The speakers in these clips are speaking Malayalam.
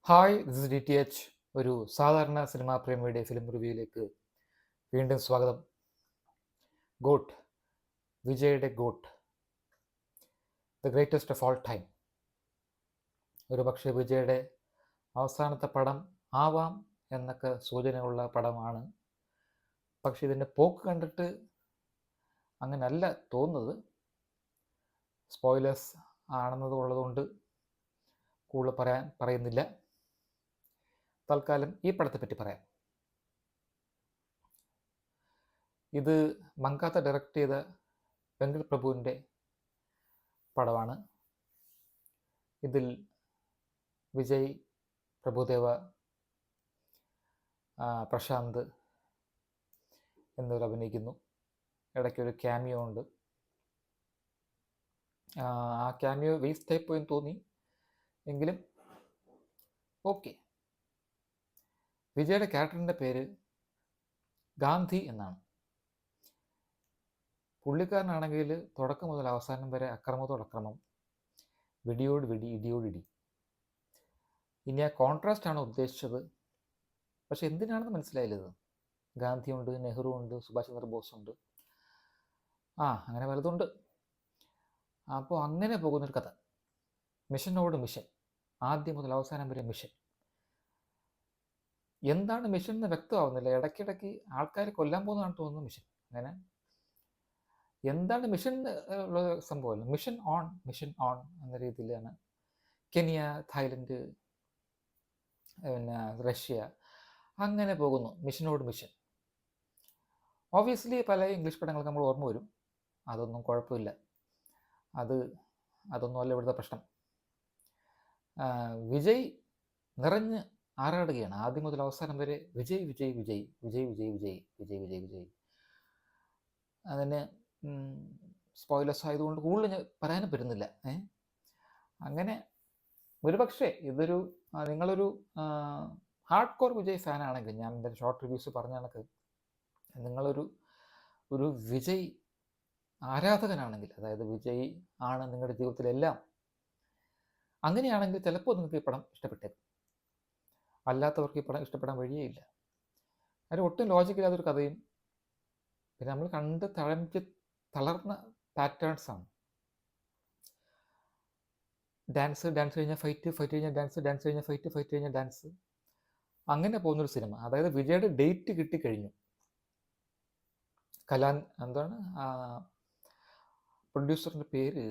Hi, this is D T H. ഒരു സാധാരണ സിനിമാ പ്രേമിയുടെ ഫിലിം റിവ്യൂയിലേക്ക് വീണ്ടും സ്വാഗതം. ഗോട്ട്, വിജയുടെ got, the greatest of all time. ഒരു പക്ഷേ വിജയുടെ അവസാനത്തെ പടം ആവാം എന്നൊക്കെ സൂചനയുള്ള പടമാണ്. പക്ഷെ ഇതിൻ്റെ പോക്ക് കണ്ടിട്ട് അങ്ങനല്ല തോന്നുന്നത്. സ്പോയിലേഴ്സ് ആണെന്നതുള്ളതുകൊണ്ട് കൂടുതൽ പറയുന്നില്ല. തൽക്കാലം ഈ പടത്തെപ്പറ്റി പറയാം. ഇത് മങ്കാത്ത ഡയറക്റ്റ് ചെയ്ത വെങ്കട് പ്രഭുവിൻ്റെ പടമാണ്. ഇതിൽ വിജയ്, പ്രഭുദേവ, പ്രശാന്ത് എന്നിവർ അഭിനയിക്കുന്നു. ഇടയ്ക്കൊരു ക്യാമിയോ ഉണ്ട്. ആ ക്യാമിയോ വേസ്റ്റ് ആയിപ്പോയെന്ന് തോന്നി, എങ്കിലും ഓക്കെ. വിജയുടെ ക്യാരക്ടറിൻ്റെ പേര് ഗാന്ധി എന്നാണ്. പുള്ളിക്കാരനാണെങ്കിൽ തുടക്കം മുതൽ അവസാനം വരെ അക്രമത്തോട് അക്രമം, വെടിയോട് വെടി, ഇടിയോടിടി. ഇനി ആ കോൺട്രാസ്റ്റ് ആണ് ഉദ്ദേശിച്ചത്. പക്ഷെ എന്തിനാണെന്ന് മനസ്സിലായില്ല. ഇത് ഗാന്ധി ഉണ്ട്, നെഹ്റു ഉണ്ട്, സുഭാഷ് ചന്ദ്രബോസ് ഉണ്ട്, അങ്ങനെ പലതുണ്ട്. അപ്പോൾ അങ്ങനെ പോകുന്നൊരു കഥ. മിഷനോട് മിഷൻ, ആദ്യം മുതൽ അവസാനം വരെ മിഷൻ. എന്താണ് മിഷൻ എന്ന് വ്യക്തമാവുന്നില്ല. ഇടയ്ക്കിടയ്ക്ക് ആൾക്കാരെ കൊല്ലാൻ പോകുന്നതാണ് തോന്നുന്നു മിഷൻ. അങ്ങനെ എന്താണ് മിഷൻ ഉള്ള സംഭവമല്ല. മിഷൻ ഓൺ എന്ന രീതിയിലാണ് കെനിയ, തായ്ലൻഡ്, പിന്നെ റഷ്യ, അങ്ങനെ പോകുന്നു. മിഷനോട് മിഷൻ. ഓബിയസ്ലി പല ഇംഗ്ലീഷ് പടങ്ങൾക്ക് നമ്മൾ ഓർമ്മ വരും. അതൊന്നും കുഴപ്പമില്ല. അതൊന്നുമല്ല ഇവിടുത്തെ പ്രശ്നം. വിജയ് നിറഞ്ഞ് ആറാടുകയാണ്. ആദ്യം മുതൽ അവസാനം വരെ വിജയ് വിജയ് വിജയ് വിജയ് വിജയ് വിജയ് വിജയ് വിജയ് വിജയ്. അതിന് സ്പോയിലേഴ്സ് ആയതുകൊണ്ട് കൂടുതൽ ഞാൻ പറയാനും പറ്റുന്നില്ല. അങ്ങനെ ഒരുപക്ഷെ ഇതൊരു നിങ്ങളൊരു ഹാർഡ് കോർ വിജയ് ഫാനാണെങ്കിൽ, ഞാൻ എൻ്റെ ഷോർട്ട് റിവ്യൂസ് പറഞ്ഞ കണക്ക് നിങ്ങളൊരു വിജയ് ആരാധകനാണെങ്കിൽ, അതായത് വിജയ് ആണ് നിങ്ങളുടെ ജീവിതത്തിലെല്ലാം, അങ്ങനെയാണെങ്കിൽ ചിലപ്പോൾ നിങ്ങൾക്ക് ഈ പടം ഇഷ്ടപ്പെട്ടേക്കും. അല്ലാത്തവർക്ക് ഈ പടം ഇഷ്ടപ്പെടാൻ വഴിയേയില്ല. അതിന് ഒട്ടും ലോജിക്കില്ലാത്തൊരു കഥയും, പിന്നെ നമ്മൾ കണ്ട് തളർന്ന പാറ്റേൺസാണ്. ഡാൻസ് കഴിഞ്ഞാൽ ഫൈറ്റ് കഴിഞ്ഞാൽ ഡാൻസ് കഴിഞ്ഞാൽ ഫൈറ്റ് കഴിഞ്ഞാൽ ഡാൻസ്, അങ്ങനെ പോകുന്നൊരു സിനിമ. അതായത് വിജയുടെ ഡേറ്റ് കിട്ടിക്കഴിഞ്ഞു. എന്താണ് പ്രൊഡ്യൂസറിൻ്റെ പേര്?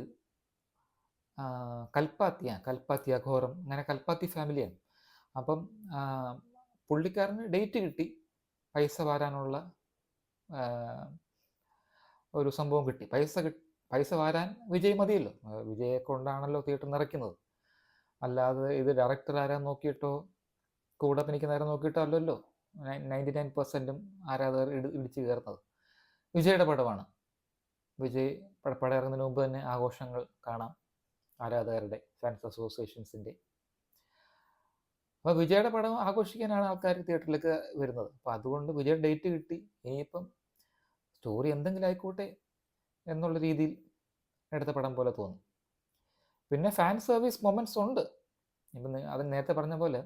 കൽപ്പാത്തി അഘോരം, അങ്ങനെ കൽപ്പാത്തി ഫാമിലിയാണ്. അപ്പം പുള്ളിക്കാരന് ഡേറ്റ് കിട്ടി, പൈസ വാരാനുള്ള ഒരു സംഭവം കിട്ടി. പൈസ വാരാൻ വിജയ് മതിയല്ലോ. വിജയെ കൊണ്ടാണല്ലോ തിയേറ്റർ നിറയ്ക്കുന്നത്. അല്ലാതെ ഇത് ഡയറക്ടർ ആരാന്ന് നോക്കിയിട്ടോ കൂടെ അഭിനയിക്കുന്ന ആരാന്ന് നോക്കിയിട്ടോ അല്ലല്ലോ 99% ആരാധകർ ഇടിച്ചു കയറുന്നത്. വിജയുടെ പടമാണ്. വിജയ് പടം ഇറങ്ങുന്നതിന് മുമ്പ് തന്നെ ആഘോഷങ്ങൾ കാണാം, ആരാധകരുടെ, ഫാൻസ് അസോസിയേഷൻസിൻ്റെ. അപ്പോൾ വിജയുടെ പടം ആഘോഷിക്കാനാണ് ആൾക്കാർ തിയേറ്ററിലേക്ക് വരുന്നത്. അപ്പോൾ അതുകൊണ്ട് വിജയുടെ ഡേറ്റ് കിട്ടി. ഇനിയിപ്പം സ്റ്റോറി എന്തെങ്കിലും ആയിക്കോട്ടെ എന്നുള്ള രീതിയിൽ എടുത്ത പടം പോലെ തോന്നും. പിന്നെ ഫാൻ സർവീസ് മൊമെൻറ്റ്സ് ഉണ്ട്. ഇപ്പം അത് നേരത്തെ പറഞ്ഞ പോലെ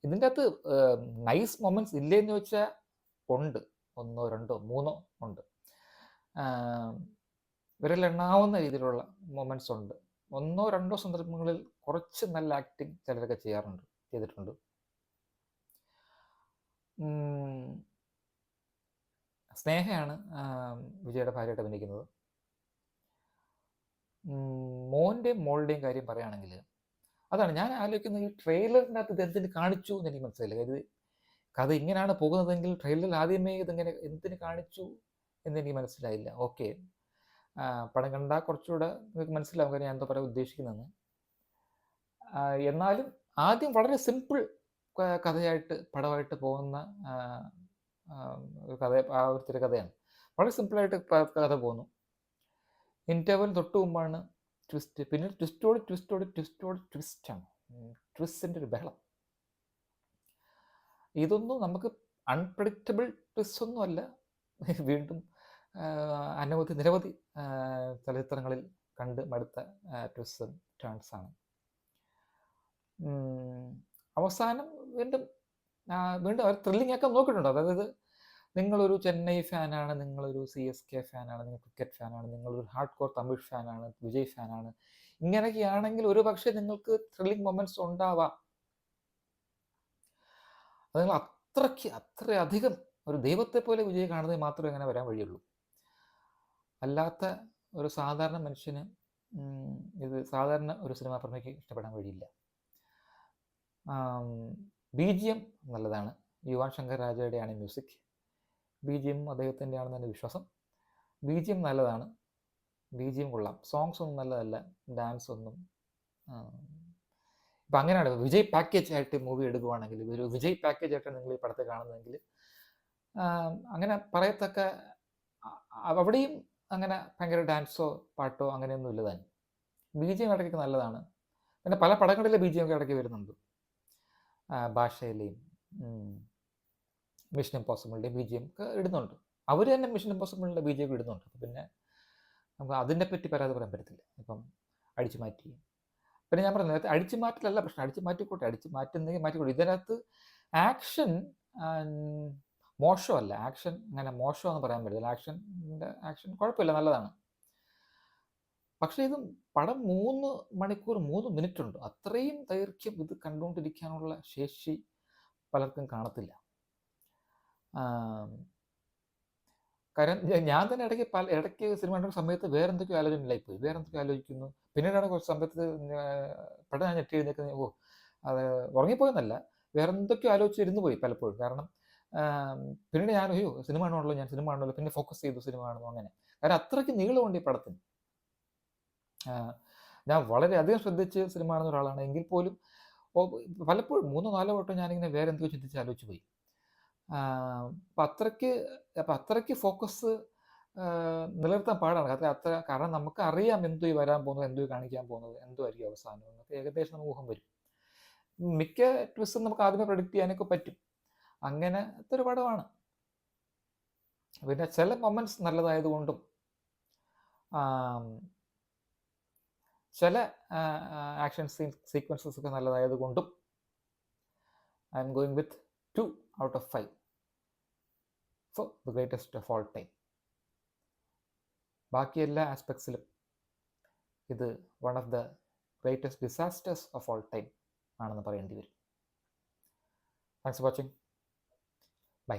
ഇതിൻ്റെ അകത്ത് നൈസ് മൊമെൻറ്റ്സ് ഇല്ലേന്ന് ചോദിച്ചാൽ ഉണ്ട്. 1, 2, 3 ഉണ്ട്. വിരലെണ്ണാവുന്ന രീതിയിലുള്ള മൊമെൻറ്റ്സ് ഉണ്ട്. 1, 2 സന്ദർഭങ്ങളിൽ കുറച്ച് നല്ല ആക്ടിങ് ചിലരൊക്കെ ചെയ്തിട്ടുണ്ട്. സ്നേഹയാണ് വിജയുടെ ഭാര്യയായിട്ട് അഭിനയിക്കുന്നത്. മോൻ്റെയും മോളുടെയും കാര്യം പറയുകയാണെങ്കിൽ, അതാണ് ഞാൻ ആലോചിക്കുന്നത്. ഈ ട്രെയിലറിൻ്റെ അകത്ത് ഇത് എന്തിന് കാണിച്ചു എന്ന് എനിക്ക് മനസ്സിലായില്ല. ഇത് കഥ ഇങ്ങനെയാണ് പോകുന്നതെങ്കിൽ ട്രെയിലറിൽ ആദ്യമേ ഇതെങ്ങനെ എന്തിന് കാണിച്ചു എന്നെനിക്ക് മനസ്സിലായില്ല. ഓക്കെ, പടം കണ്ടാൽ കുറച്ചുകൂടെ നിങ്ങൾക്ക് മനസ്സിലാവും കാര്യം ഞാൻ എന്താ പറയാൻ ഉദ്ദേശിക്കുന്നതെന്ന്. എന്നാലും ആദ്യം വളരെ സിമ്പിൾ പടമായിട്ട് പോകുന്ന ഒരു കഥയാണ്. വളരെ സിമ്പിളായിട്ട് കഥ പോകുന്നു. ഇൻ്റർവൽ തൊട്ട് മുമ്പാണ് ട്വിസ്റ്റ്. പിന്നെ ട്വിസ്റ്റാണ്. ട്വിസ്റ്റിൻ്റെ ഒരു ബഹളം. ഇതൊന്നും നമുക്ക് അൺപ്രഡിക്റ്റബിൾ ട്വിസ്റ്റ് ഒന്നും അല്ല. വീണ്ടും നിരവധി ചലച്ചിത്രങ്ങളിൽ കണ്ട് മടുത്ത ട്വിസ്റ്റ് ടേൺസാണ്. അവസാനം വീണ്ടും വീണ്ടും അവർ ത്രില്ലിംഗ് ആക്കാൻ നോക്കിയിട്ടുണ്ട്. അതായത് നിങ്ങളൊരു ചെന്നൈ ഫാനാണ്, നിങ്ങളൊരു CSK ഫാനാണ്, നിങ്ങൾ ക്രിക്കറ്റ് ഫാനാണ്, നിങ്ങളൊരു ഹാർഡ് കോർ തമിഴ് ഫാനാണ്, വിജയ് ഫാനാണ്, ഇങ്ങനെയൊക്കെയാണെങ്കിൽ ഒരു പക്ഷേ നിങ്ങൾക്ക് ത്രില്ലിംഗ് മൊമെന്റ്സ് ഉണ്ടാവാം. അത് നിങ്ങൾ അത്രയധികം ഒരു ദൈവത്തെ പോലെ വിജയ് കാണുന്നത് മാത്രമേ അങ്ങനെ വരാൻ വഴിയുള്ളൂ. അല്ലാത്ത ഒരു സാധാരണ മനുഷ്യന് ഇത് സാധാരണ ഒരു സിനിമാ പ്രേമിക്ക് ഇഷ്ടപ്പെടാൻ വഴിയില്ല. BGM നല്ലതാണ്. യുവൻ ശങ്കർ രാജയുടെയാണ് മ്യൂസിക്. BGM അദ്ദേഹത്തിൻ്റെ ആണെന്ന് എൻ്റെ വിശ്വാസം. BGM നല്ലതാണ്. BGM കൊള്ളാം. സോങ്സ് ഒന്നും നല്ലതല്ല. ഡാൻസ് ഒന്നും ഇപ്പം അങ്ങനെയാണ് വിജയ് പാക്കേജ് ആയിട്ട് മൂവി എടുക്കുവാണെങ്കിൽ, ഒരു വിജയ് പാക്കേജ് ആയിട്ടാണ് നിങ്ങൾ ഈ പടത്തെ കാണുന്നതെങ്കിൽ അങ്ങനെ പറയത്തക്ക അവിടെയും അങ്ങനെ ഭയങ്കര ഡാൻസോ പാട്ടോ അങ്ങനെയൊന്നും ഇല്ല താൻ. BGM ഇടയ്ക്ക് നല്ലതാണ്. പിന്നെ പല പടങ്ങളിലെ BGM ഒക്കെ ഇടയ്ക്ക് വരുന്നുണ്ട്. ഭാഷയിലെയും മിഷൻ ഇമ്പോസിബിളിൻ്റെ BGM ഒക്കെ ഇടുന്നുണ്ട്. അവർ തന്നെ മിഷൻ ഇമ്പോസിബിളിൻ്റെ BGM ഇടുന്നുണ്ട്. അപ്പം പിന്നെ നമുക്ക് അതിനെപ്പറ്റി പരാതി പറയാൻ പറ്റത്തില്ല. ഇപ്പം അടിച്ചു മാറ്റി. പിന്നെ ഞാൻ പറഞ്ഞു നേരത്തെ അടിച്ചു മാറ്റലല്ല പ്രശ്നം, അടിച്ചു മാറ്റിക്കോട്ടെ, അടിച്ചു മാറ്റുന്നെങ്കിൽ മാറ്റിക്കോട്ടെ. ഇതിനകത്ത് ആക്ഷൻ മോശമല്ല, ആക്ഷൻ അങ്ങനെ മോശമെന്ന് പറയാൻ പറ്റില്ല. ആക്ഷൻ കുഴപ്പമില്ല, നല്ലതാണ്. പക്ഷേ ഇത് പടം 3 മണിക്കൂർ 3 മിനിറ്റ് ഉണ്ട്. അത്രയും ദൈർഘ്യം ഇത് കണ്ടുകൊണ്ടിരിക്കാനുള്ള ശേഷി പലർക്കും കാണത്തില്ല. കാര്യം ഞാൻ തന്നെ ഇടയ്ക്ക് സിനിമ കണ്ട സമയത്ത് വേറെ എന്തൊക്കെയോ ആലോചനയിലായിപ്പോയി, വേറെ എന്തൊക്കെയോ ആലോചിക്കുന്നു. പിന്നീടാണ് കുറച്ച് സമയത്ത് പെട്ടെന്ന് ഞാൻ ഞെട്ടി എഴുന്നേക്കുന്നത്, അത് ഉറങ്ങിപ്പോയെന്നല്ല, വേറെ എന്തൊക്കെയോ ആലോചിച്ചിരുന്നു പോയി പലപ്പോഴും. കാരണം പിന്നീട് ഞാൻ സിനിമ കാണുമല്ലോ, പിന്നെ ഫോക്കസ് ചെയ്തു സിനിമ കാണുന്നു അങ്ങനെ. കാരണം അത്രയ്ക്ക് നീളമുണ്ട് ഈ പടത്തിന്. ഞാൻ വളരെയധികം ശ്രദ്ധിച്ച് സിനിമ കാണുന്ന ഒരാളാണ്. എങ്കിൽ പോലും പലപ്പോഴും 3-4 വട്ടം ഞാനിങ്ങനെ വേറെ എന്തൊക്കെയോ ചിന്തിച്ച് ആലോചിച്ച് പോയി. അപ്പം അത്രയ്ക്ക് ഫോക്കസ് നിലനിർത്താൻ പാടാണ്. കാരണം നമുക്ക് അറിയാം എന്തോ വരാൻ പോകുന്നത്, എന്തോ കാണിക്കാൻ പോകുന്നത്, എന്തോ ആയിരിക്കും അവസാനം എന്നൊക്കെ ഏകദേശം നമുക്ക് ഊഹം വരും. മിക്ക ട്വിസ്റ്റും നമുക്ക് ആദ്യമേ പ്രെഡിക്റ്റ് ചെയ്യാനൊക്കെ പറ്റും. അങ്ങനത്തെ ഒരു പടമാണ്. പിന്നെ ചില മൊമെന്റ്സ് നല്ലതായതുകൊണ്ടും ചില ആക്ഷൻ സീക്വൻസസ് ഒക്കെ നല്ലതായതുകൊണ്ടും I'm going with 2 out of 5 for the greatest of all time. ബാക്കി എല്ലാ ആസ്പെക്ട്സിലും ഇത് one of the greatest disasters of all time ആണെന്ന് പറയേണ്ടി വരും. Thanks for watching. ബൈ.